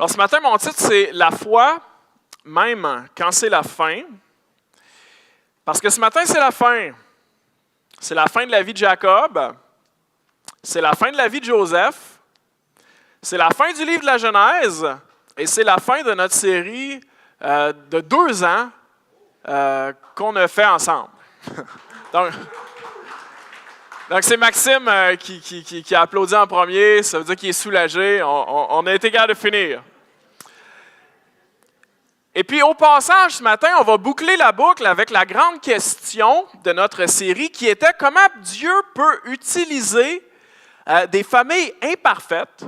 Alors ce matin, mon titre, c'est « La foi, même quand c'est la fin ». Parce que ce matin, c'est la fin. C'est la fin de la vie de Jacob. C'est la fin de la vie de Joseph. C'est la fin du livre de la Genèse. Et c'est la fin de notre série de 2 ans qu'on a fait ensemble. Donc c'est Maxime qui a applaudi en premier. Ça veut dire qu'il est soulagé. On a été capable de finir. Et puis, au passage, ce matin, on va boucler la boucle avec la grande question de notre série qui était comment Dieu peut utiliser des familles imparfaites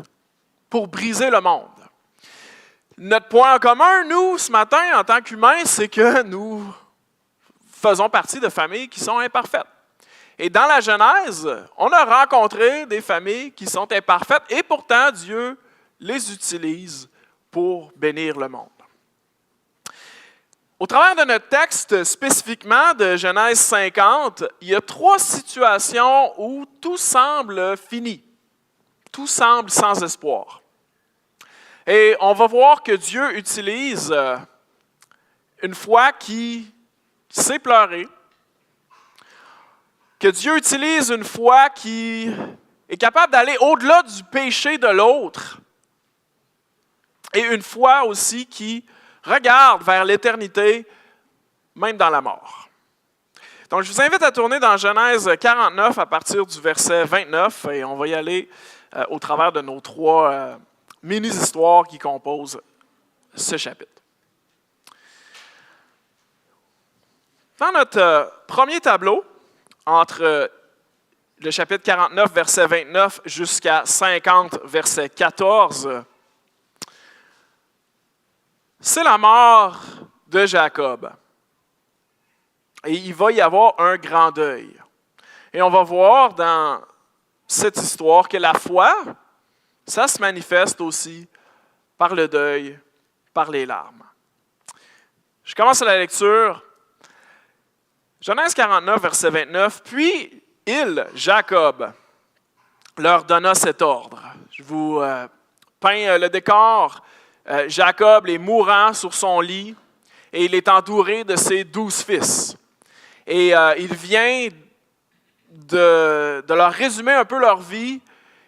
pour briser le monde. Notre point en commun, nous, ce matin, en tant qu'humains, c'est que nous faisons partie de familles qui sont imparfaites. Et dans la Genèse, on a rencontré des familles qui sont imparfaites et pourtant, Dieu les utilise pour bénir le monde. Au travers de notre texte, spécifiquement de Genèse 50, il y a 3 situations où tout semble fini. Tout semble sans espoir. Et on va voir que Dieu utilise une foi qui sait pleurer, que Dieu utilise une foi qui est capable d'aller au-delà du péché de l'autre, et une foi aussi qui regarde vers l'éternité, même dans la mort. Donc, je vous invite à tourner dans Genèse 49 à partir du verset 29 et on va y aller au travers de nos 3 mini-histoires qui composent ce chapitre. Dans notre premier tableau, entre le chapitre 49, verset 29 jusqu'à 50, verset 14, c'est la mort de Jacob. Et il va y avoir un grand deuil. Et on va voir dans cette histoire que la foi, ça se manifeste aussi par le deuil, par les larmes. Je commence la lecture. Genèse 49, verset 29. « Puis il, Jacob, leur donna cet ordre. » Je vous peins le décor. Jacob est mourant sur son lit et il est entouré de ses 12 fils. Et il vient de leur résumer un peu leur vie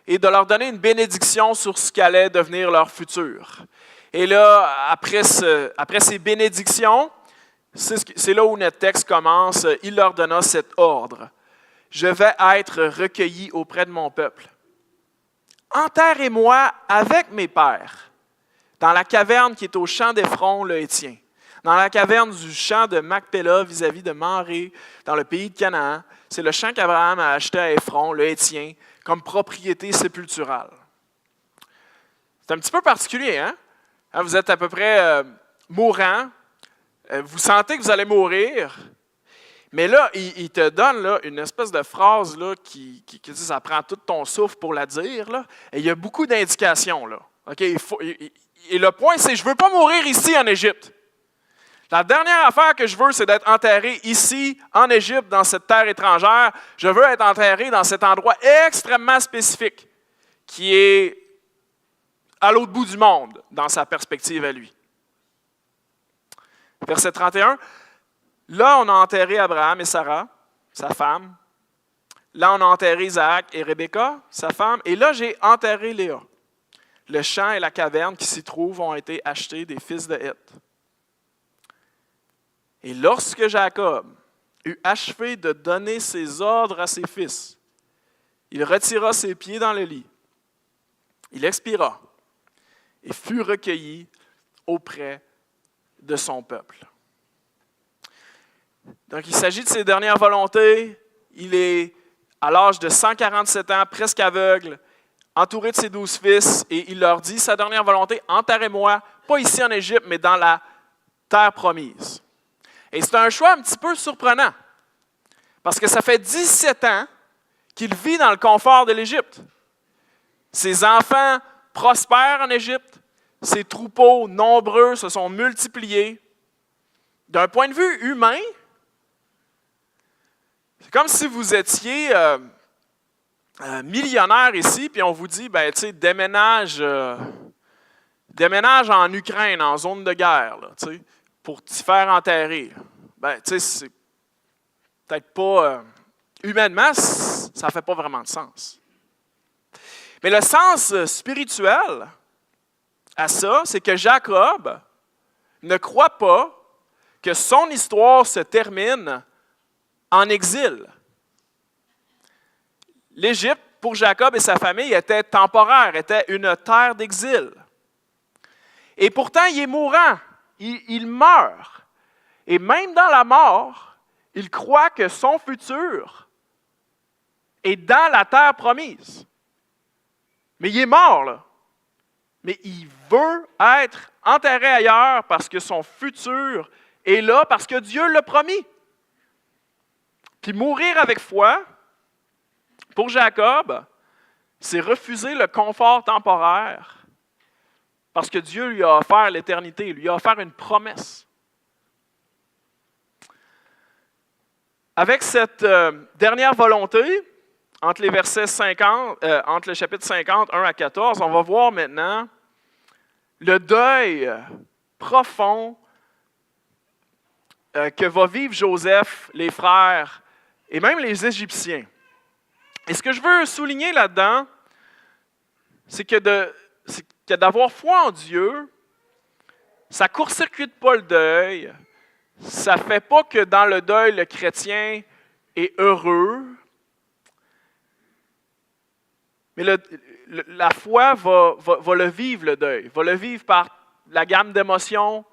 et de leur donner une bénédiction sur ce qu'allait devenir leur futur. Et là, après ces bénédictions, c'est là où notre texte commence. Il leur donna cet ordre. « Je vais être recueilli auprès de mon peuple. Enterrez-moi avec mes pères. Dans la caverne qui est au champ d'Éphron, le Hétien, dans la caverne du champ de Macpéla vis-à-vis de Mamré, dans le pays de Canaan, c'est le champ qu'Abraham a acheté à Éphron, le Hétien, comme propriété sépulturale. » C'est un petit peu particulier, hein? Vous êtes à peu près mourant, vous sentez que vous allez mourir, mais là, il te donne là, une espèce de phrase là, qui ça prend tout ton souffle pour la dire, là, et il y a beaucoup d'indications, là. Okay, et le point, c'est, je ne veux pas mourir ici en Égypte. La dernière affaire que je veux, c'est d'être enterré ici, en Égypte, dans cette terre étrangère. Je veux être enterré dans cet endroit extrêmement spécifique, qui est à l'autre bout du monde, dans sa perspective à lui. Verset 31. Là, on a enterré Abraham et Sarah, sa femme. Là, on a enterré Isaac et Rebecca, sa femme. Et là, j'ai enterré Léa. Le champ et la caverne qui s'y trouvent ont été achetés des fils de Heth. Et lorsque Jacob eut achevé de donner ses ordres à ses fils, il retira ses pieds dans le lit. Il expira et fut recueilli auprès de son peuple. Donc, il s'agit de ses dernières volontés. Il est à l'âge de 147 ans, presque aveugle, entouré de ses 12 fils, et il leur dit sa dernière volonté, enterrez-moi, pas ici en Égypte, mais dans la terre promise. Et c'est un choix un petit peu surprenant, parce que ça fait 17 ans qu'il vit dans le confort de l'Égypte. Ses enfants prospèrent en Égypte, ses troupeaux nombreux se sont multipliés. D'un point de vue humain, c'est comme si vous étiez millionnaire ici, puis on vous dit, ben, tu sais, déménage déménages en Ukraine, en zone de guerre, là, pour t'y faire enterrer, ben, c'est peut-être pas... humainement, ça ne fait pas vraiment de sens. Mais le sens spirituel à ça, c'est que Jacob ne croit pas que son histoire se termine en exil. L'Égypte, pour Jacob et sa famille, était temporaire, était une terre d'exil. Et pourtant, il est mourant, il meurt. Et même dans la mort, il croit que son futur est dans la terre promise. Mais il est mort, là. Mais il veut être enterré ailleurs parce que son futur est là, parce que Dieu l'a promis. Puis mourir avec foi, pour Jacob, c'est refuser le confort temporaire parce que Dieu lui a offert l'éternité, lui a offert une promesse. Avec cette dernière volonté, entre les versets 50, entre le chapitre 50, 1 à 14, on va voir maintenant le deuil profond que va vivre Joseph, les frères et même les Égyptiens. Et ce que je veux souligner là-dedans, c'est que d'avoir foi en Dieu, ça ne court-circuite pas le deuil, ça ne fait pas que dans le deuil, le chrétien est heureux, mais la foi va le vivre, le deuil, va le vivre par la gamme d'émotions,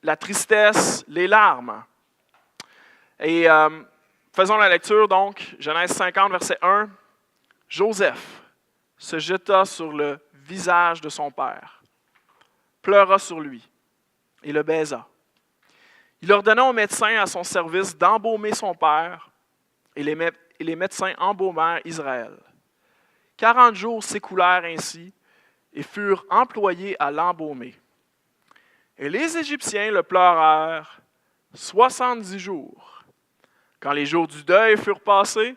la tristesse, les larmes. Et faisons la lecture donc, Genèse 50, verset 1. Joseph se jeta sur le visage de son père, pleura sur lui et le baisa. Il ordonna aux médecins à son service d'embaumer son père, et les médecins embaumèrent Israël. 40 jours s'écoulèrent ainsi et furent employés à l'embaumer. Et les Égyptiens le pleurèrent 70 jours. Quand les jours du deuil furent passés,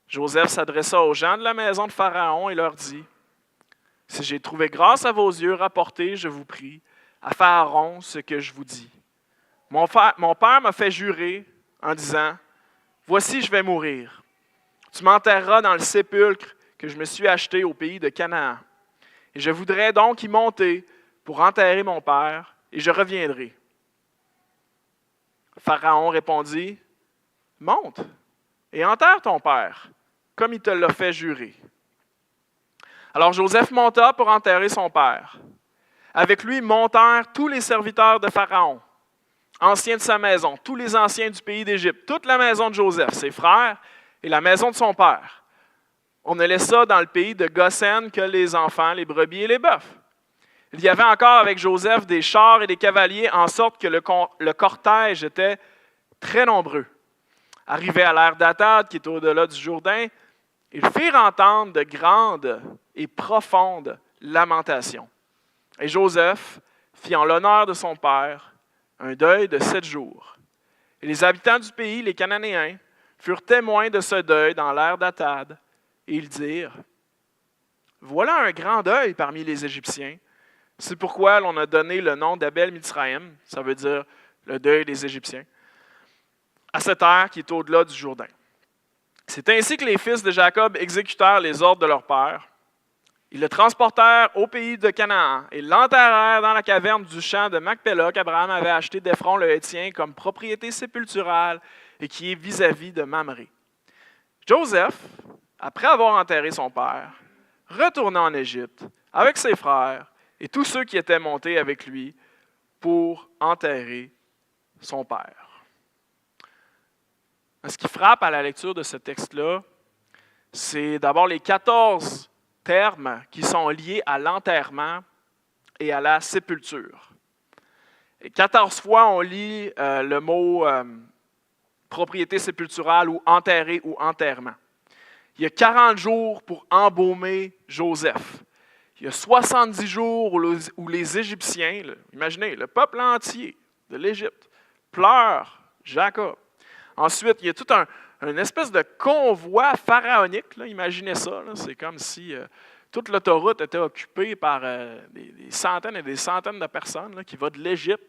Joseph s'adressa aux gens de la maison de Pharaon et leur dit, « Si j'ai trouvé grâce à vos yeux, rapportez, je vous prie, à Pharaon ce que je vous dis. Mon père m'a fait jurer en disant, « Voici, je vais mourir. Tu m'enterreras dans le sépulcre que je me suis acheté au pays de Canaan. Et je voudrais donc y monter pour enterrer mon père, et je reviendrai. » Pharaon répondit, « Monte et enterre ton père, comme il te l'a fait jurer. » Alors Joseph monta pour enterrer son père. Avec lui montèrent tous les serviteurs de Pharaon, anciens de sa maison, tous les anciens du pays d'Égypte, toute la maison de Joseph, ses frères et la maison de son père. On ne laissa dans le pays de Goshen que les enfants, les brebis et les bœufs. Il y avait encore avec Joseph des chars et des cavaliers, en sorte que le cortège était très nombreux. Arrivés à l'ère d'Atad, qui est au-delà du Jourdain, ils firent entendre de grandes et profondes lamentations. Et Joseph fit en l'honneur de son père un deuil de 7 jours. Et les habitants du pays, les Cananéens, furent témoins de ce deuil dans l'ère d'Atad. Et ils dirent, « Voilà un grand deuil parmi les Égyptiens. C'est pourquoi l'on a donné le nom d'Abel-Mitsraïm, ça veut dire le deuil des Égyptiens, à cette terre qui est au-delà du Jourdain. » C'est ainsi que les fils de Jacob exécutèrent les ordres de leur père. Ils le transportèrent au pays de Canaan et l'enterrèrent dans la caverne du champ de Macpéla qu'Abraham avait acheté d'Ephron le Héthien comme propriété sépulturale et qui est vis-à-vis de Mamré. Joseph, après avoir enterré son père, retourna en Égypte avec ses frères et tous ceux qui étaient montés avec lui pour enterrer son père. Ce qui frappe à la lecture de ce texte-là, c'est d'abord les 14 termes qui sont liés à l'enterrement et à la sépulture. Et 14 fois, on lit le mot propriété sépulturale ou enterré ou enterrement. Il y a 40 jours pour embaumer Joseph. Il y a 70 jours où les Égyptiens, imaginez, le peuple entier de l'Égypte, pleure Jacob. Ensuite, il y a tout une espèce de convoi pharaonique. Là, imaginez ça. Là, c'est comme si toute l'autoroute était occupée par des centaines et des centaines de personnes là, qui vont de l'Égypte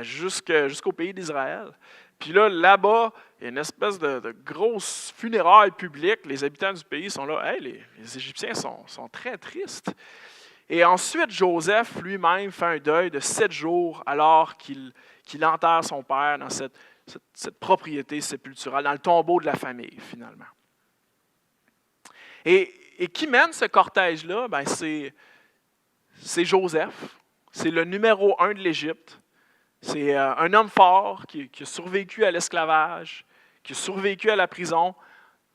jusqu'au pays d'Israël. Puis là-bas, il y a une espèce de grosse funéraille publique. Les habitants du pays sont là. Hey, les Égyptiens sont très tristes. Et ensuite, Joseph lui-même fait un deuil de 7 jours alors qu'il enterre son père dans cette propriété sépulturale, dans le tombeau de la famille, finalement. Et qui mène ce cortège-là? Ben, c'est Joseph. C'est le numéro 1 de l'Égypte. C'est un homme fort qui a survécu à l'esclavage, qui a survécu à la prison.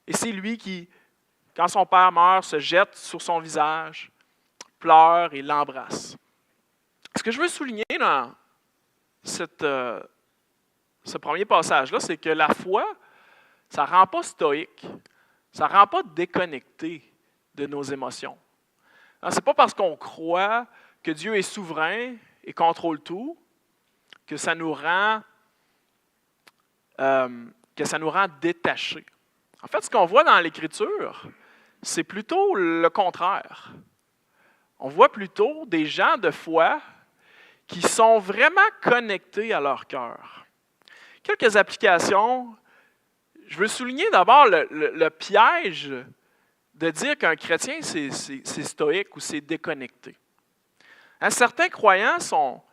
Et c'est lui qui, quand son père meurt, se jette sur son visage, pleure et l'embrasse. Ce que je veux souligner dans ce premier passage-là, c'est que la foi, ça ne rend pas stoïque, ça ne rend pas déconnecté de nos émotions. Ce n'est pas parce qu'on croit que Dieu est souverain et contrôle tout que ça nous rend détachés. En fait, ce qu'on voit dans l'Écriture, c'est plutôt le contraire. On voit plutôt des gens de foi qui sont vraiment connectés à leur cœur. Quelques applications. Je veux souligner d'abord le piège de dire qu'un chrétien, c'est stoïque ou c'est déconnecté. Certains croyants ne sont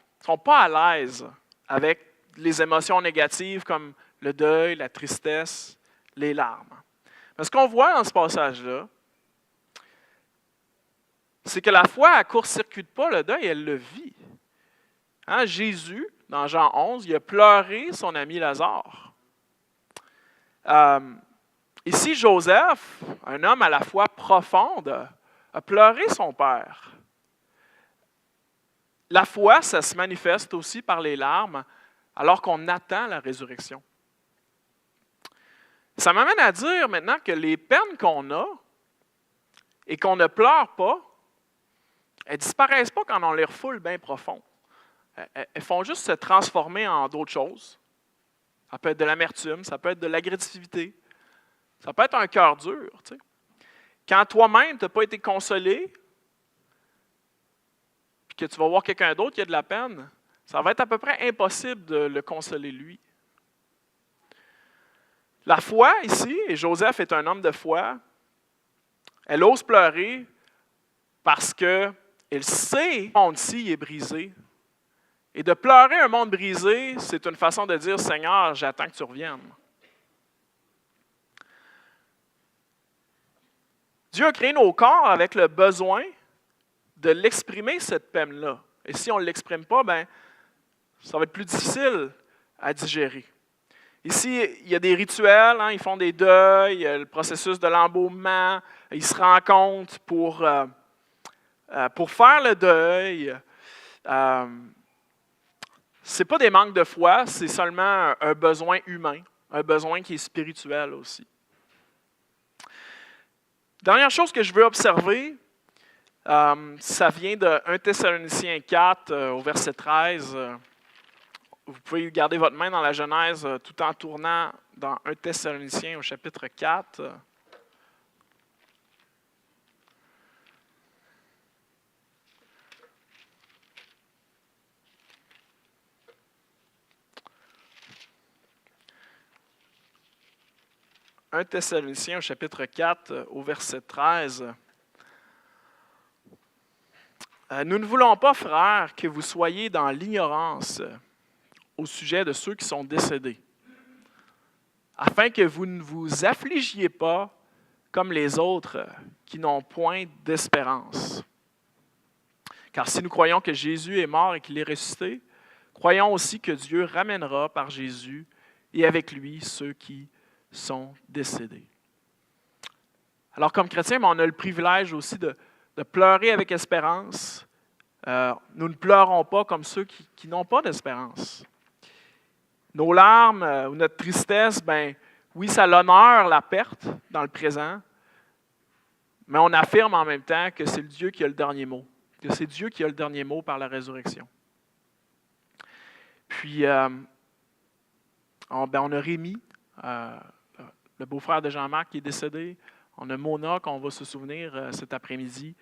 pas à l'aise avec les émotions négatives comme le deuil, la tristesse, les larmes. Mais ce qu'on voit dans ce passage-là, c'est que la foi, elle ne court-circuite pas le deuil, elle le vit. Jésus, dans Jean 11, il a pleuré son ami Lazare. Ici, Joseph, un homme à la foi profonde, a pleuré son père. La foi, ça se manifeste aussi par les larmes alors qu'on attend la résurrection. Ça m'amène à dire maintenant que les peines qu'on a et qu'on ne pleure pas, elles ne disparaissent pas quand on les refoule bien profond. Elles font juste se transformer en d'autres choses. Ça peut être de l'amertume, ça peut être de l'agressivité, ça peut être un cœur dur. Tu sais. Quand toi-même, tu n'as pas été consolé, puis que tu vas voir quelqu'un d'autre qui a de la peine, ça va être à peu près impossible de le consoler lui. La foi ici, et Joseph est un homme de foi, elle ose pleurer parce qu'elle sait que le monde-ci est brisé. Et de pleurer un monde brisé, c'est une façon de dire « Seigneur, j'attends que tu reviennes ». Dieu a créé nos corps avec le besoin de l'exprimer, cette peine-là. Et si on ne l'exprime pas, ben, ça va être plus difficile à digérer. Ici, il y a des rituels, ils font des deuils, il y a le processus de l'embaumement, ils se rencontrent pour faire le deuil. Ce n'est pas des manques de foi, c'est seulement un besoin humain, un besoin qui est spirituel aussi. Dernière chose que je veux observer, ça vient de 1 Thessaloniciens 4 au verset 13. Vous pouvez garder votre main dans la Genèse tout en tournant dans 1 Thessaloniciens au chapitre 4. « 1 Thessaloniciens au chapitre 4 au verset 13. Nous ne voulons pas, frères, que vous soyez dans l'ignorance au sujet de ceux qui sont décédés, afin que vous ne vous affligiez pas comme les autres qui n'ont point d'espérance. Car si nous croyons que Jésus est mort et qu'il est ressuscité, croyons aussi que Dieu ramènera par Jésus et avec lui ceux qui sont décédés. » Alors comme chrétiens, on a le privilège aussi de pleurer avec espérance. Nous ne pleurons pas comme ceux qui n'ont pas d'espérance. Nos larmes ou notre tristesse, ben oui, ça l'honneur la perte dans le présent, mais on affirme en même temps que c'est le Dieu qui a le dernier mot, que c'est Dieu qui a le dernier mot par la résurrection. Puis, on a Rémi, le beau-frère de Jean-Marc qui est décédé. On a Mona qu'on va se souvenir cet après-midi.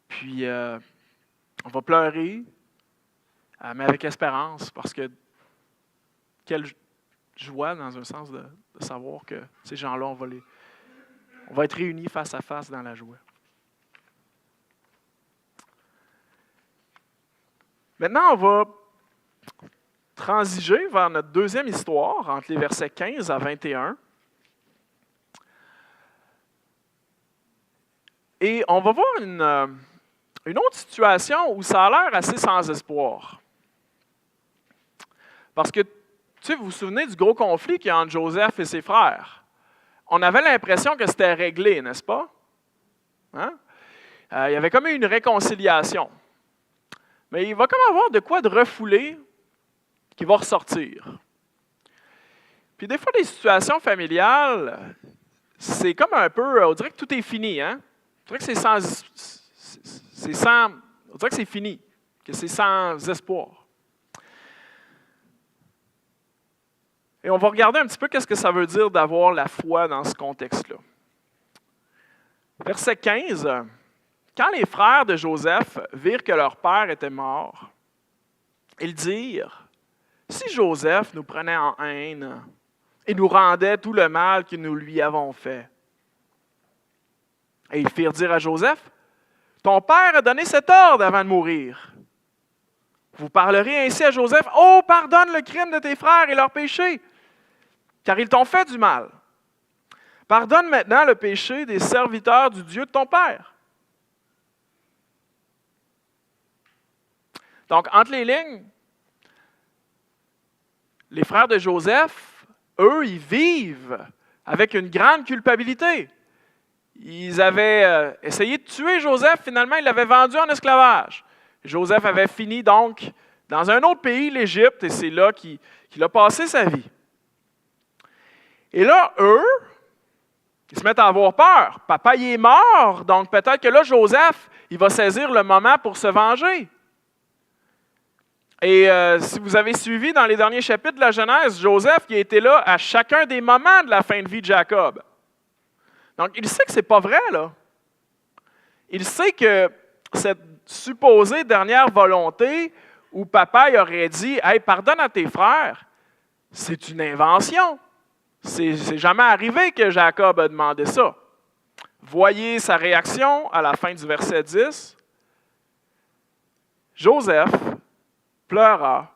Puis, on va pleurer, mais avec espérance, parce que quelle joie, dans un sens, de savoir que ces gens-là, on va être réunis face à face dans la joie. Maintenant, on va transiger vers notre deuxième histoire, entre les versets 15 à 21. Et on va voir une autre situation où ça a l'air assez sans espoir. Parce que, vous vous souvenez du gros conflit qu'il y a entre Joseph et ses frères. On avait l'impression que c'était réglé, n'est-ce pas? Hein? Il y avait comme une réconciliation. Mais il va comme avoir de quoi de refoulé qui va ressortir. Puis des fois, les situations familiales, c'est comme un peu, on dirait que tout est fini, hein? On dirait que on dirait que c'est fini, que c'est sans espoir. Et on va regarder un petit peu qu'est-ce que ça veut dire d'avoir la foi dans ce contexte-là. Verset 15. Quand les frères de Joseph virent que leur père était mort, ils dirent, « Si Joseph nous prenait en haine et nous rendait tout le mal que nous lui avons fait. » Et ils firent dire à Joseph, « Ton père a donné cet ordre avant de mourir. Vous parlerez ainsi à Joseph, « Oh, pardonne le crime de tes frères et leurs péchés, car ils t'ont fait du mal. Pardonne maintenant le péché des serviteurs du Dieu de ton père. » Donc, entre les lignes, les frères de Joseph, eux, ils vivent avec une grande culpabilité. Ils avaient essayé de tuer Joseph, finalement, ils l'avaient vendu en esclavage. Joseph avait fini donc dans un autre pays, l'Égypte, et c'est là qu'il a passé sa vie. Et là, eux, ils se mettent à avoir peur. Papa, il est mort, donc peut-être que là, Joseph, il va saisir le moment pour se venger. Et si vous avez suivi dans les derniers chapitres de la Genèse, Joseph qui a été là à chacun des moments de la fin de vie de Jacob. Donc, il sait que ce n'est pas vrai, là. Il sait que cette supposée dernière volonté où papa il aurait dit « Hey, pardonne à tes frères », c'est une invention. C'est jamais arrivé que Jacob a demandé ça. Voyez sa réaction à la fin du verset 10. Joseph pleura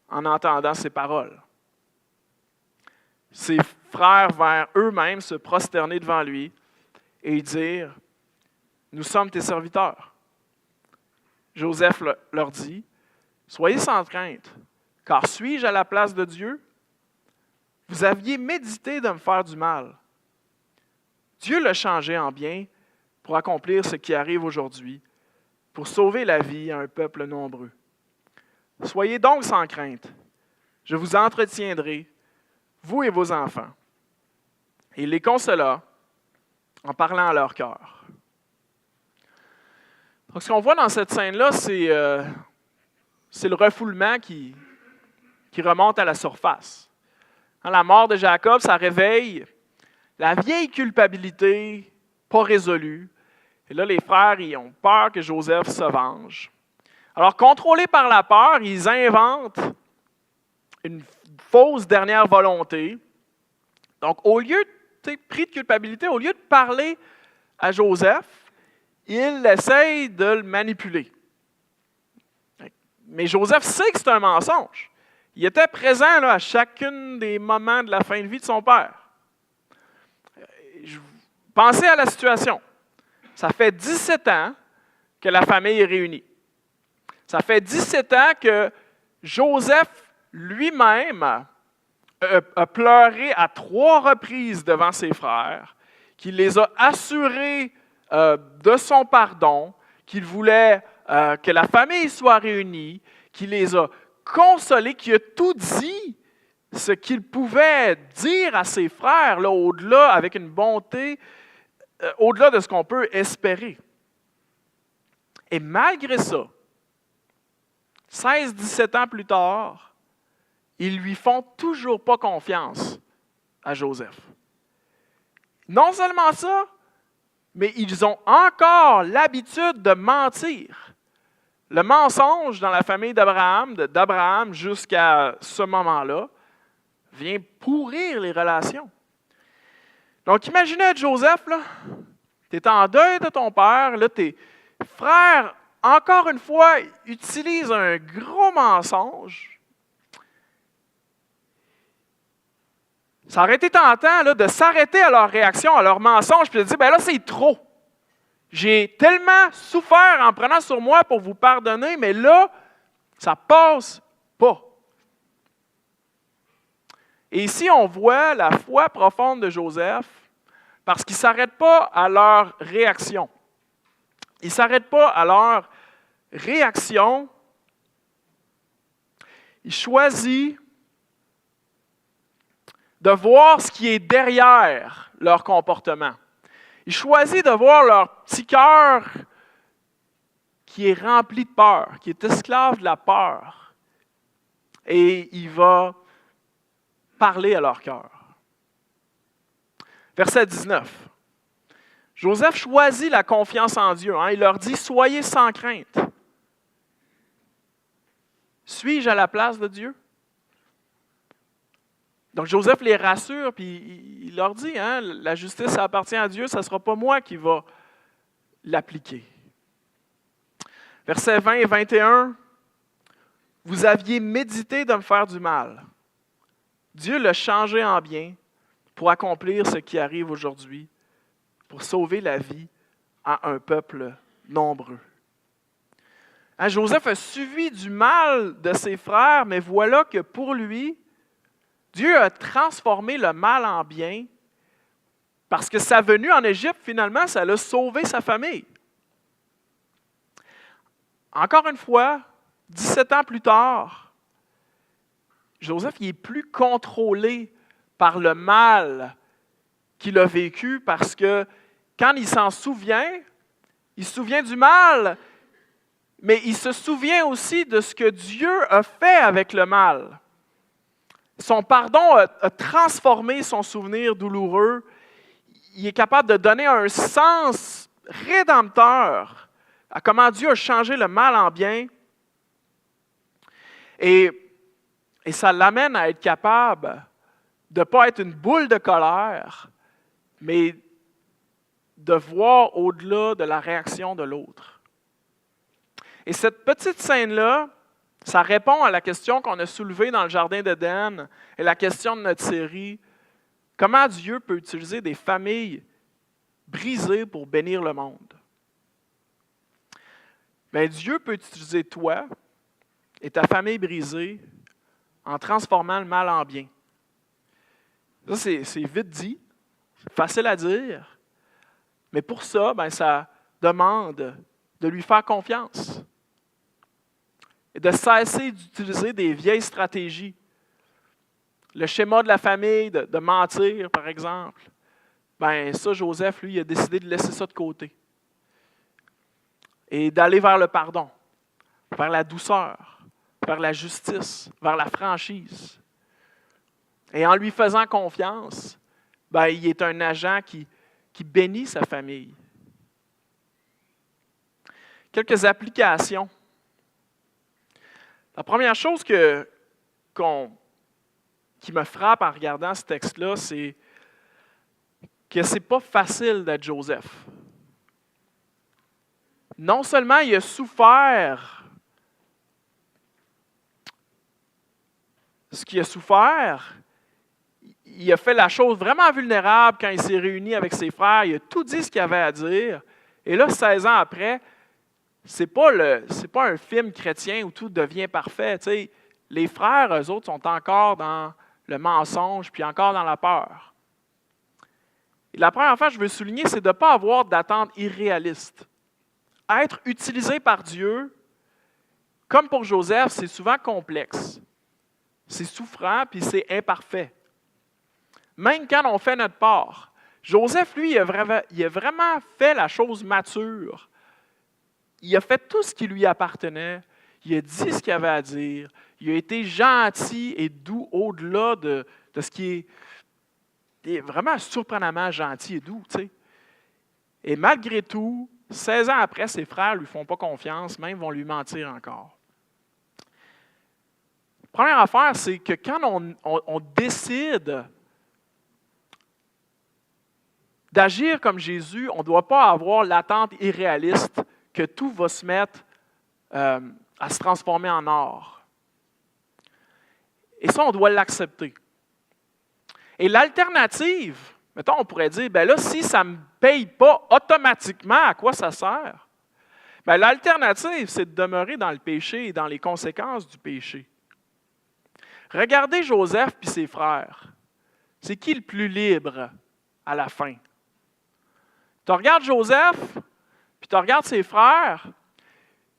en entendant ces paroles. Ses frères vinrent eux-mêmes se prosterner devant lui et dire, « Nous sommes tes serviteurs. » Joseph leur dit, « Soyez sans crainte, car suis-je à la place de Dieu? Vous aviez médité de me faire du mal. Dieu l'a changé en bien pour accomplir ce qui arrive aujourd'hui, pour sauver la vie à un peuple nombreux. Soyez donc sans crainte. Je vous entretiendrai, vous et vos enfants. » Et il les consola en parlant à leur cœur. Donc, ce qu'on voit dans cette scène-là, c'est le refoulement qui remonte à la surface. La mort de Jacob, ça réveille la vieille culpabilité pas résolue. Et là, les frères, ils ont peur que Joseph se venge. Alors, contrôlés par la peur, ils inventent une fausse dernière volonté. Donc, au lieu, pris de culpabilité, au lieu de parler à Joseph, ils essayent de le manipuler. Mais Joseph sait que c'est un mensonge. Il était présent là, à chacun des moments de la fin de vie de son père. Pensez à la situation. Ça fait 17 ans que la famille est réunie. Ça fait 17 ans que Joseph lui-même a pleuré à 3 reprises devant ses frères, qu'il les a assurés de son pardon, qu'il voulait que la famille soit réunie, qu'il les a consolés, qu'il a tout dit ce qu'il pouvait dire à ses frères, là, au-delà, avec une bonté, au-delà de ce qu'on peut espérer. Et malgré ça, 16-17 ans plus tard, ils lui font toujours pas confiance à Joseph. Non seulement ça, mais ils ont encore l'habitude de mentir. Le mensonge dans la famille d'Abraham jusqu'à ce moment-là, vient pourrir les relations. Donc, imaginez Joseph, tu es en deuil de ton père, là, tes frères, encore une fois, utilisent un gros mensonge. Ça aurait été tentant là, de s'arrêter à leur réaction, à leur mensonge, puis de dire, ben là, c'est trop. J'ai tellement souffert en prenant sur moi pour vous pardonner, mais là, ça passe pas. Et ici, on voit la foi profonde de Joseph parce qu'il ne s'arrête pas à leur réaction. Il ne s'arrête pas à leur réaction. Il choisit de voir ce qui est derrière leur comportement. Il choisit de voir leur petit cœur qui est rempli de peur, qui est esclave de la peur. Et il va parler à leur cœur. Verset 19. Joseph choisit la confiance en Dieu. Il leur dit, soyez sans crainte. Suis-je à la place de Dieu? Donc Joseph les rassure, puis il leur dit, la justice appartient à Dieu, ce ne sera pas moi qui va l'appliquer. Versets 20 et 21, vous aviez médité de me faire du mal. Dieu l'a changé en bien pour accomplir ce qui arrive aujourd'hui, pour sauver la vie à un peuple nombreux. Joseph a suivi du mal de ses frères, mais voilà que pour lui, Dieu a transformé le mal en bien parce que sa venue en Égypte, finalement, ça l'a sauvé sa famille. Encore une fois, 17 ans plus tard, Joseph il est plus contrôlé par le mal qu'il a vécu parce que quand il s'en souvient, il se souvient du mal, mais il se souvient aussi de ce que Dieu a fait avec le mal. Son pardon a transformé son souvenir douloureux. Il est capable de donner un sens rédempteur à comment Dieu a changé le mal en bien. Et ça l'amène à être capable de ne pas être une boule de colère, mais de voir au-delà de la réaction de l'autre. Et cette petite scène-là, ça répond à la question qu'on a soulevée dans le Jardin d'Éden et la question de notre série, comment Dieu peut utiliser des familles brisées pour bénir le monde? Bien, Dieu peut utiliser toi et ta famille brisée en transformant le mal en bien. Ça, c'est vite dit, c'est facile à dire, mais pour ça, ça demande de lui faire confiance et de cesser d'utiliser des vieilles stratégies. Le schéma de la famille, de mentir, par exemple, ça, Joseph, lui, il a décidé de laisser ça de côté et d'aller vers le pardon, vers la douceur, vers la justice, vers la franchise. Et en lui faisant confiance, il est un agent qui bénit sa famille. Quelques applications. La première chose qui me frappe en regardant ce texte-là, c'est que ce n'est pas facile d'être Joseph. Non seulement il a souffert ce qu'il a souffert, il a fait la chose vraiment vulnérable quand il s'est réuni avec ses frères, il a tout dit ce qu'il avait à dire, et là, 16 ans après, c'est pas un film chrétien où tout devient parfait. T'sais. Les frères, eux autres, sont encore dans le mensonge, puis encore dans la peur. Et la première fois que je veux souligner, c'est de ne pas avoir d'attente irréaliste. Être utilisé par Dieu, comme pour Joseph, c'est souvent complexe. C'est souffrant, puis c'est imparfait. Même quand on fait notre part. Joseph, lui, il a vraiment fait la chose mature. Il a fait tout ce qui lui appartenait. Il a dit ce qu'il avait à dire. Il a été gentil et doux au-delà de ce qui est vraiment surprenamment gentil et doux. T'sais. Et malgré tout, 16 ans après, ses frères ne lui font pas confiance, même vont lui mentir encore. Première affaire, c'est que quand on décide d'agir comme Jésus, on ne doit pas avoir l'attente irréaliste que tout va se mettre à se transformer en or. Et ça, on doit l'accepter. Et l'alternative, mettons, on pourrait dire, ben là, si ça ne me paye pas automatiquement, à quoi ça sert? Ben, l'alternative, c'est de demeurer dans le péché et dans les conséquences du péché. Regardez Joseph et ses frères. C'est qui le plus libre à la fin? Tu regardes Joseph, puis tu regardes ses frères,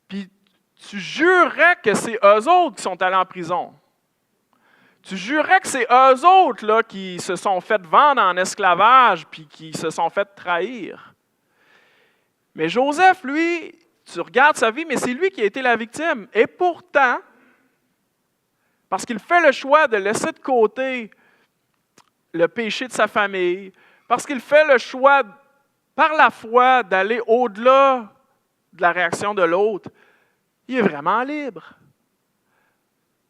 puis tu jurerais que c'est eux autres qui sont allés en prison. Tu jurerais que c'est eux autres là, qui se sont fait vendre en esclavage, puis qui se sont fait trahir. Mais Joseph, lui, tu regardes sa vie, mais c'est lui qui a été la victime. Et pourtant, parce qu'il fait le choix de laisser de côté le péché de sa famille, parce qu'il fait le choix, par la foi, d'aller au-delà de la réaction de l'autre, il est vraiment libre.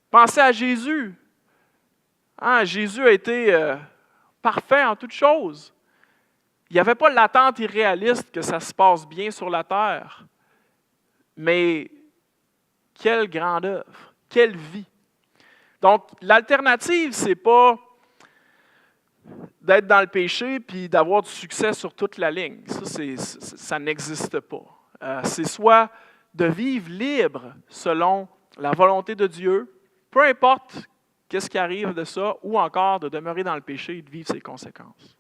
Pensez à Jésus. Jésus a été parfait en toutes choses. Il n'y avait pas l'attente irréaliste que ça se passe bien sur la terre. Mais quelle grande œuvre, quelle vie. Donc, l'alternative, ce n'est pas d'être dans le péché puis d'avoir du succès sur toute la ligne. Ça n'existe pas. C'est soit de vivre libre selon la volonté de Dieu, peu importe qu'est-ce qui arrive de ça, ou encore de demeurer dans le péché et de vivre ses conséquences.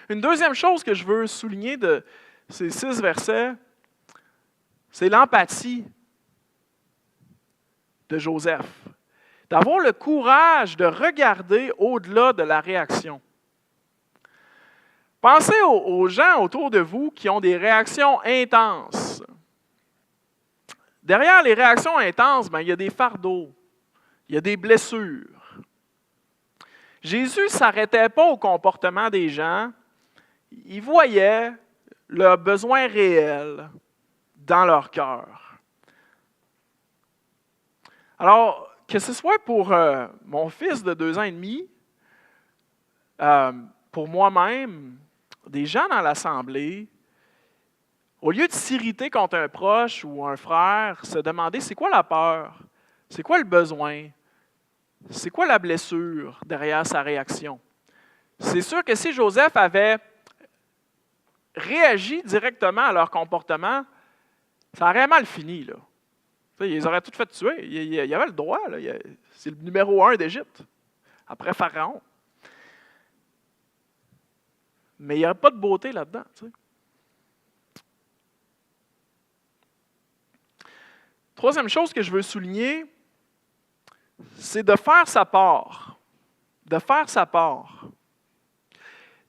Une deuxième chose que je veux souligner de ces 6 versets, c'est l'empathie de Joseph. D'avoir le courage de regarder au-delà de la réaction. Pensez aux gens autour de vous qui ont des réactions intenses. Derrière les réactions intenses, il y a des fardeaux, il y a des blessures. Jésus ne s'arrêtait pas au comportement des gens, il voyait leurs besoins réels dans leur cœur. Alors, que ce soit pour mon fils de 2 ans et demi, pour moi-même, des gens dans l'assemblée, au lieu de s'irriter contre un proche ou un frère, se demander c'est quoi la peur, c'est quoi le besoin, c'est quoi la blessure derrière sa réaction. C'est sûr que si Joseph avait réagi directement à leur comportement, ça aurait mal fini, là. Ils auraient tout fait tuer. Il avait le droit. Là. C'est le numéro 1 d'Égypte, après Pharaon. Mais il n'y aurait pas de beauté là-dedans. Tu sais. Troisième chose que je veux souligner, c'est de faire sa part. De faire sa part.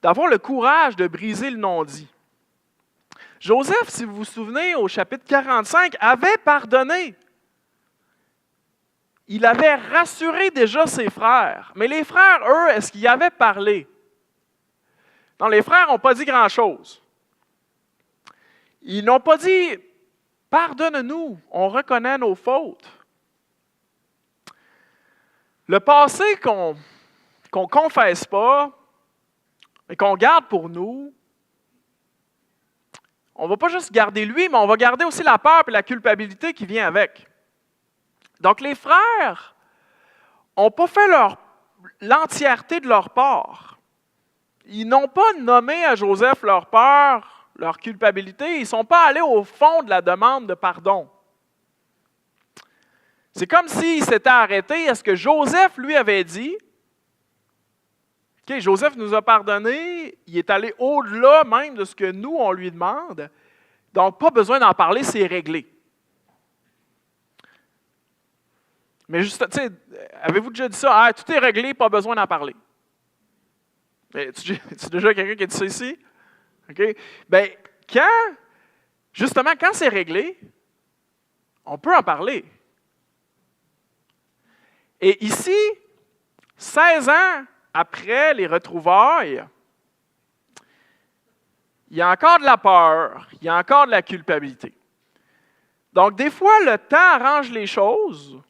D'avoir le courage de briser le non-dit. Joseph, si vous vous souvenez, au chapitre 45, avait pardonné. Il avait rassuré déjà ses frères. Mais les frères, eux, est-ce qu'ils avaient parlé? Non, les frères n'ont pas dit grand-chose. Ils n'ont pas dit « Pardonne-nous, on reconnaît nos fautes ». Le passé qu'on ne confesse pas, mais qu'on garde pour nous, on ne va pas juste garder lui, mais on va garder aussi la peur et la culpabilité qui vient avec. Donc, les frères n'ont pas fait l'entièreté de leur part. Ils n'ont pas nommé à Joseph leur peur, leur culpabilité. Ils ne sont pas allés au fond de la demande de pardon. C'est comme s'ils s'étaient arrêtés à ce que Joseph lui avait dit. OK, Joseph nous a pardonné, il est allé au-delà même de ce que nous, on lui demande. Donc, pas besoin d'en parler, c'est réglé. Mais juste, tu sais, avez-vous déjà dit ça? Tout est réglé, pas besoin d'en parler. C'est déjà quelqu'un qui a dit ça ici? OK? Bien, justement, quand c'est réglé, on peut en parler. Et ici, 16 ans après les retrouvailles, il y a encore de la peur, il y a encore de la culpabilité. Donc, des fois, le temps arrange les choses.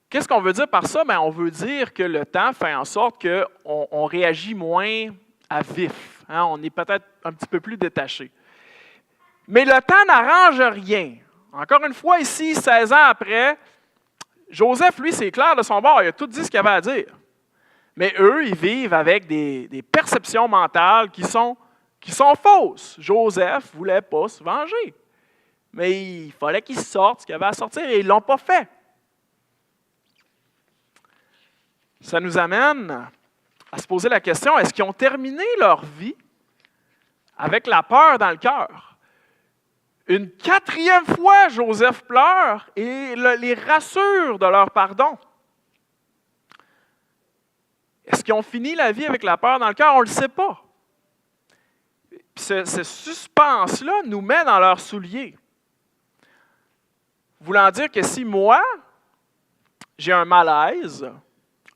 Qu'est-ce qu'on veut dire par ça? Bien, on veut dire que le temps fait en sorte qu'on réagit moins à vif. Hein? On est peut-être un petit peu plus détaché. Mais le temps n'arrange rien. Encore une fois, ici, 16 ans après, Joseph, lui, c'est clair de son bord. Il a tout dit ce qu'il avait à dire. Mais eux, ils vivent avec des perceptions mentales qui sont fausses. Joseph ne voulait pas se venger. Mais il fallait qu'il sorte ce qu'il avait à sortir et ils ne l'ont pas fait. Ça nous amène à se poser la question, est-ce qu'ils ont terminé leur vie avec la peur dans le cœur? Une 4e fois, Joseph pleure et les rassure de leur pardon. Est-ce qu'ils ont fini la vie avec la peur dans le cœur? On ne le sait pas. Puis ce suspense-là nous met dans leurs souliers. Voulant dire que si moi, j'ai un malaise,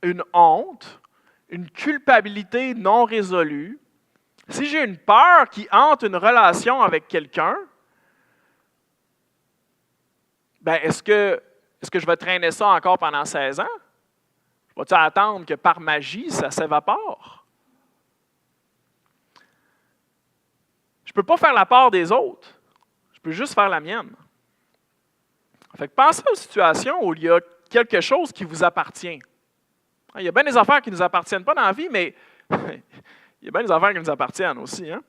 une honte, une culpabilité non résolue, si j'ai une peur qui hante une relation avec quelqu'un, ben est-ce que je vais traîner ça encore pendant 16 ans? Vas-tu attendre que par magie, ça s'évapore? Je ne peux pas faire la part des autres. Je peux juste faire la mienne. Fait que pensez aux situations où il y a quelque chose qui vous appartient. Il y a bien des affaires qui ne nous appartiennent pas dans la vie, mais il y a bien des affaires qui nous appartiennent aussi. Hein?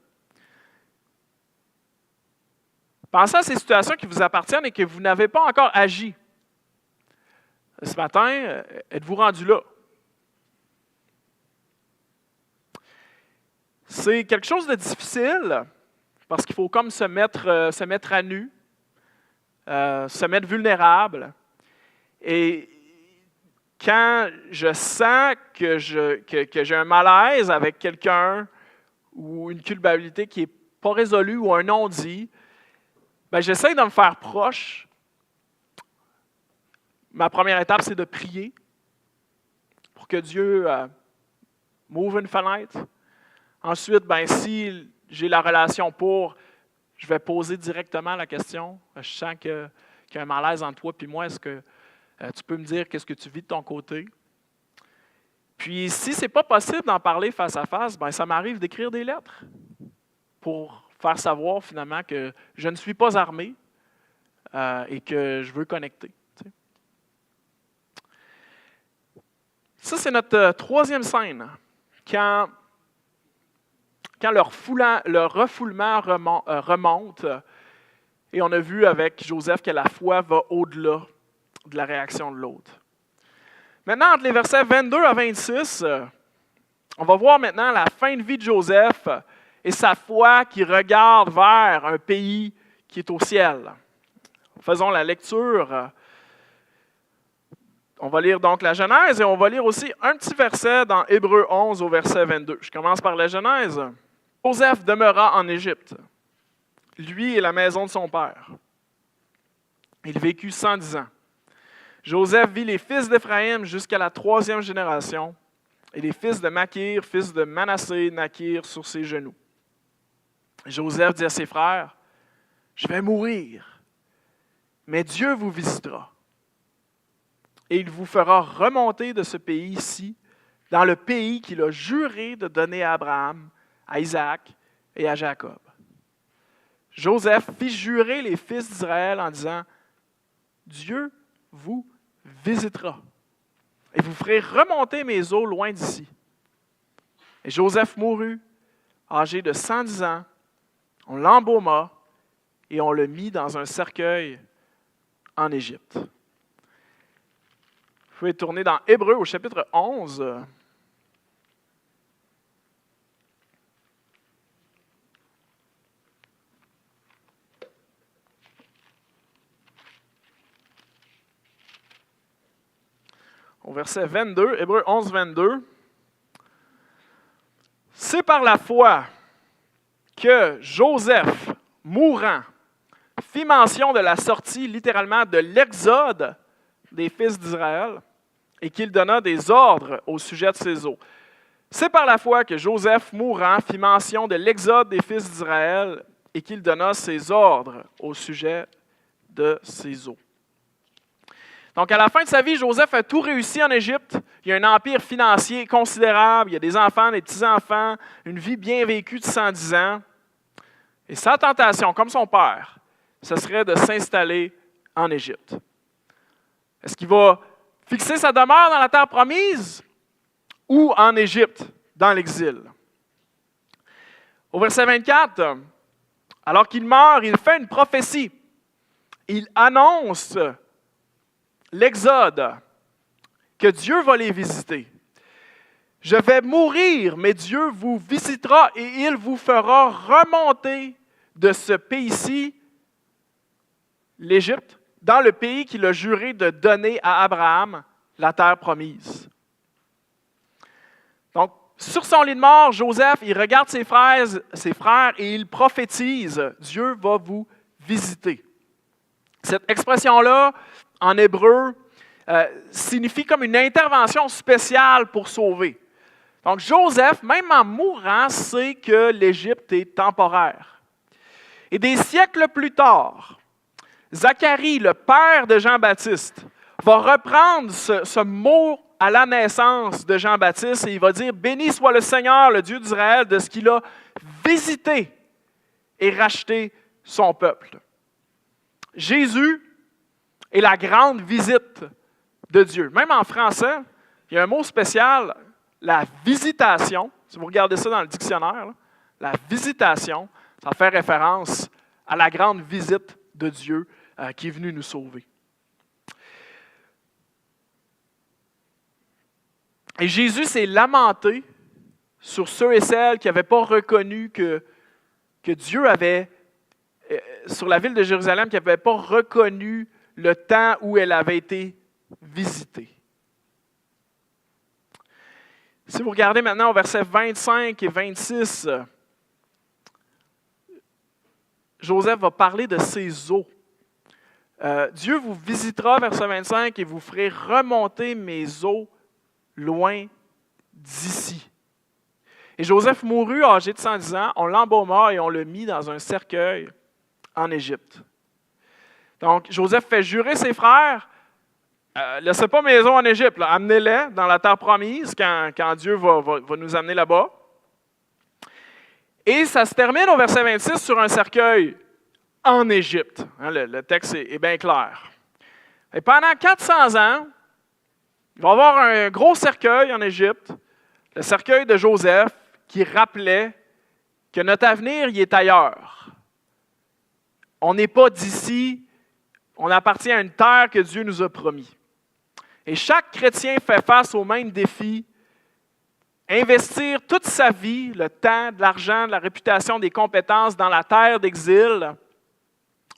Pensez à ces situations qui vous appartiennent et que vous n'avez pas encore agi. Ce matin, êtes-vous rendu là? C'est quelque chose de difficile parce qu'il faut comme se mettre à nu, se mettre vulnérable. Et quand je sens que j'ai un malaise avec quelqu'un ou une culpabilité qui n'est pas résolue ou un non-dit, ben j'essaie de me faire proche. Ma première étape, c'est de prier pour que Dieu m'ouvre une fenêtre. Ensuite, ben, si j'ai la relation je vais poser directement la question. Je sens qu'il y a un malaise entre toi et moi. Est-ce que tu peux me dire qu'est-ce que tu vis de ton côté? Puis, si ce n'est pas possible d'en parler face à face, ben, ça m'arrive d'écrire des lettres pour faire savoir finalement que je ne suis pas armé et que je veux connecter. Ça, c'est notre 3e scène. Quand le refoulement remonte, et on a vu avec Joseph que la foi va au-delà de la réaction de l'autre. Maintenant, entre les versets 22 à 26, on va voir maintenant la fin de vie de Joseph et sa foi qui regarde vers un pays qui est au ciel. Faisons la lecture. On va lire donc la Genèse et on va lire aussi un petit verset dans Hébreux 11 au verset 22. Je commence par la Genèse. Joseph demeura en Égypte, lui et la maison de son père. Il vécut 110 ans. Joseph vit les fils d'Éphraïm jusqu'à la 3e génération, et les fils de Makir, fils de Manassé, naquirent sur ses genoux. Joseph dit à ses frères, « Je vais mourir, mais Dieu vous visitera. Et il vous fera remonter de ce pays-ci, dans le pays qu'il a juré de donner à Abraham, à Isaac et à Jacob. » Joseph fit jurer les fils d'Israël en disant, « Dieu vous visitera, et vous ferez remonter mes eaux loin d'ici. » Et Joseph mourut, âgé de 110 ans, on l'embauma et on le mit dans un cercueil en Égypte. Vous pouvez tourner dans Hébreux au chapitre 11. Au verset 22, Hébreux 11, 22. « C'est par la foi que Joseph, mourant, fit mention de la sortie littéralement de l'exode des fils d'Israël et qu'il donna des ordres au sujet de ses eaux. » C'est par la foi que Joseph, mourant, fit mention de l'exode des fils d'Israël et qu'il donna ses ordres au sujet de ses eaux. Donc, à la fin de sa vie, Joseph a tout réussi en Égypte. Il y a un empire financier considérable, il y a des enfants, des petits-enfants, une vie bien vécue de 110 ans. Et sa tentation, comme son père, ce serait de s'installer en Égypte. Est-ce qu'il va fixer sa demeure dans la terre promise ou en Égypte, dans l'exil? Au verset 24, alors qu'il meurt, il fait une prophétie. Il annonce l'Exode, que Dieu va les visiter. Je vais mourir, mais Dieu vous visitera et il vous fera remonter de ce pays-ci, l'Égypte, dans le pays qu'il a juré de donner à Abraham, la terre promise. Donc, sur son lit de mort, Joseph, il regarde ses frères et il prophétise, Dieu va vous visiter. Cette expression-là, en hébreu, signifie comme une intervention spéciale pour sauver. Donc Joseph, même en mourant, sait que l'Égypte est temporaire. Et des siècles plus tard, Zacharie, le père de Jean-Baptiste, va reprendre ce mot à la naissance de Jean-Baptiste et il va dire « Béni soit le Seigneur, le Dieu d'Israël, de ce qu'il a visité et racheté son peuple. » Jésus est la grande visite de Dieu. Même en français, il y a un mot spécial, la visitation. Si vous regardez ça dans le dictionnaire, là, la visitation, ça fait référence à la grande visite de Dieu qui est venu nous sauver. Et Jésus s'est lamenté sur ceux et celles qui n'avaient pas reconnu que Dieu avait, sur la ville de Jérusalem, qui n'avaient pas reconnu le temps où elle avait été visitée. Si vous regardez maintenant au verset 25 et 26, Joseph va parler de ses eaux. Dieu vous visitera, verset 25, et vous ferez remonter mes eaux loin d'ici. Et Joseph mourut âgé de 110 ans, on l'embauma et on le mit dans un cercueil en Égypte. Donc, Joseph fait jurer ses frères, laissez pas mes eaux en Égypte, là, amenez-les dans la terre promise quand Dieu va nous amener là-bas. Et ça se termine au verset 26 sur un cercueil en Égypte. Hein, le texte est bien clair. Et pendant 400 ans, il va y avoir un gros cercueil en Égypte, le cercueil de Joseph, qui rappelait que notre avenir y est ailleurs. On n'est pas d'ici, on appartient à une terre que Dieu nous a promis. Et chaque chrétien fait face au même défi, investir toute sa vie, le temps, de l'argent, de la réputation, des compétences dans la terre d'exil,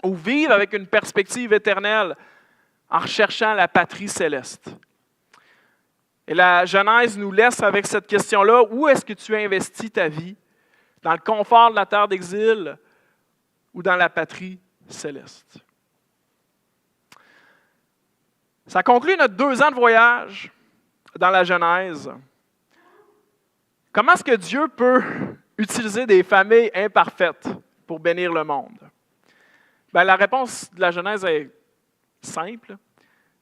ou vivre avec une perspective éternelle en recherchant la patrie céleste. Et la Genèse nous laisse avec cette question-là, où est-ce que tu investis ta vie? Dans le confort de la terre d'exil ou dans la patrie céleste? Ça conclut notre 2 ans de voyage dans la Genèse. Comment est-ce que Dieu peut utiliser des familles imparfaites pour bénir le monde? Bien, la réponse de la Genèse est simple.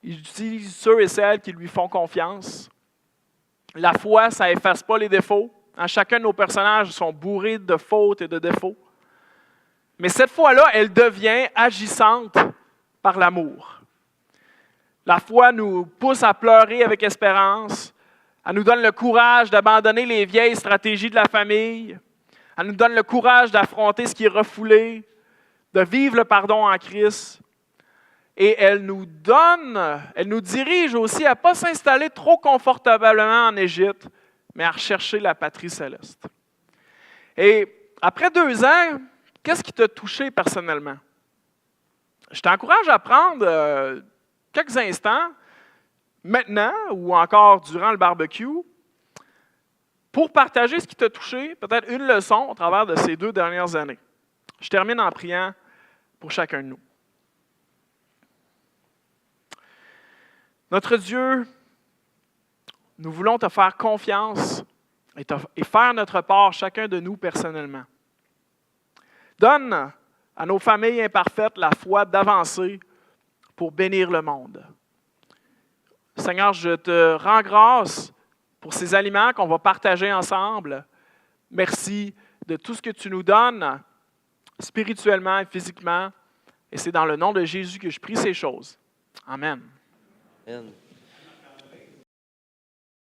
Il utilise ceux et celles qui lui font confiance. La foi, ça n'efface pas les défauts. Chacun de nos personnages sont bourrés de fautes et de défauts. Mais cette foi-là, elle devient agissante par l'amour. La foi nous pousse à pleurer avec espérance. Elle nous donne le courage d'abandonner les vieilles stratégies de la famille. Elle nous donne le courage d'affronter ce qui est refoulé, de vivre le pardon en Christ. Et elle nous dirige aussi à ne pas s'installer trop confortablement en Égypte, mais à rechercher la patrie céleste. Et après 2 ans, qu'est-ce qui t'a touché personnellement? Je t'encourage à prendre quelques instants, maintenant ou encore durant le barbecue, pour partager ce qui t'a touché, peut-être une leçon au travers de ces 2 dernières années. Je termine en priant pour chacun de nous. Notre Dieu, nous voulons te faire confiance et faire notre part, chacun de nous personnellement. Donne à nos familles imparfaites la foi d'avancer pour bénir le monde. Seigneur, je te rends grâce pour ces aliments qu'on va partager ensemble. Merci de tout ce que tu nous donnes, spirituellement et physiquement. Et c'est dans le nom de Jésus que je prie ces choses. Amen. Amen.